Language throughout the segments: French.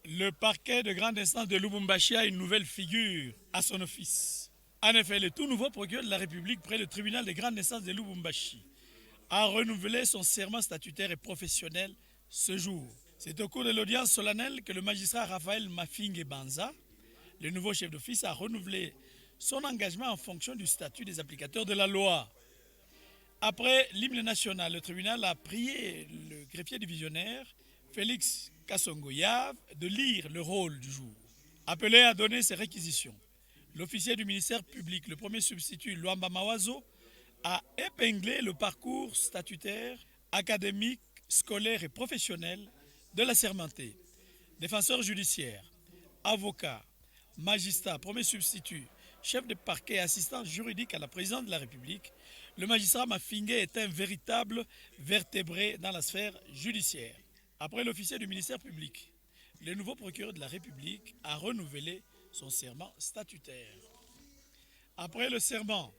Le parquet de grande instance de Lubumbashi a une nouvelle figure à son office. En effet, le tout nouveau procureur de la République près le tribunal de grande instance de Lubumbashi a renouvelé son serment statutaire et professionnel ce jour. C'est au cours de l'audience solennelle que le magistrat Raphaël Mafingue Banza, le nouveau chef d'office, a renouvelé son engagement en fonction du statut des applicateurs de la loi. Après l'hymne national, le tribunal a prié le greffier divisionnaire Félix Kassongo-Yave de lire le rôle du jour. Appelé à donner ses réquisitions, l'officier du ministère public, le premier substitut Luamba Mawazo, a épinglé le parcours statutaire, académique, scolaire et professionnel de l'assermenté. Défenseur judiciaire, avocat, magistrat, premier substitut, chef de parquet et assistant juridique à la présidente de la République, le magistrat Mafingue est un véritable vertébré dans la sphère judiciaire. Après l'officier du ministère public, le nouveau procureur de la République a renouvelé son serment statutaire. Après le serment,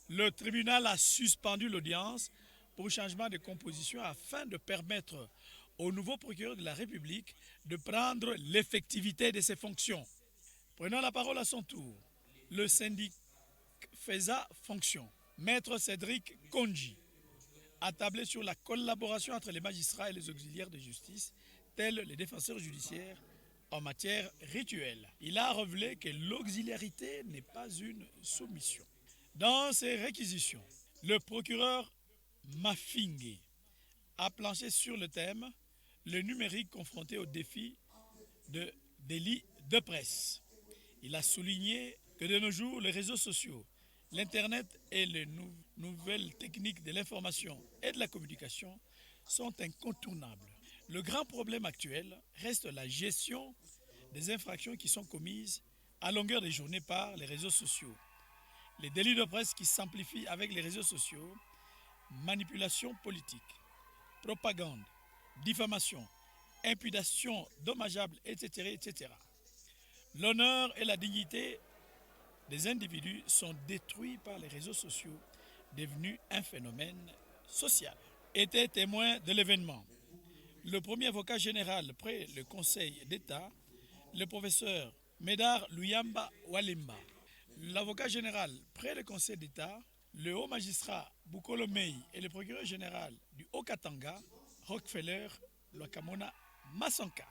le tribunal a suspendu l'audience pour changement de composition afin de permettre au nouveau procureur de la République de prendre l'effectivité de ses fonctions. Prenant la parole à son tour, le syndic faisant fonction, Maître Cédric Konji, a tablé sur la collaboration entre les magistrats et les auxiliaires de justice, tels les défenseurs judiciaires, en matière rituelle. Il a révélé que l'auxiliarité n'est pas une soumission. Dans ses réquisitions, le procureur Mafingue a planché sur le thème « Le numérique confronté au défi de délit de presse ». Il a souligné que de nos jours, les réseaux sociaux, l'Internet et les nouvelles techniques de l'information et de la communication sont incontournables. Le grand problème actuel reste la gestion des infractions qui sont commises à longueur de journée par les réseaux sociaux. Les délits de presse qui s'amplifient avec les réseaux sociaux, manipulation politique, propagande, diffamation, imputation dommageable, etc., etc. L'honneur et la dignité des individus sont détruits par les réseaux sociaux, devenus un phénomène social. Était témoin de l'événement le premier avocat général près le Conseil d'État, le professeur Médard Luyamba Walimba. L'avocat général près le Conseil d'État, le haut magistrat Bukolo Mei et le procureur général du Haut-Katanga, Rockefeller Lwakamona Massanka.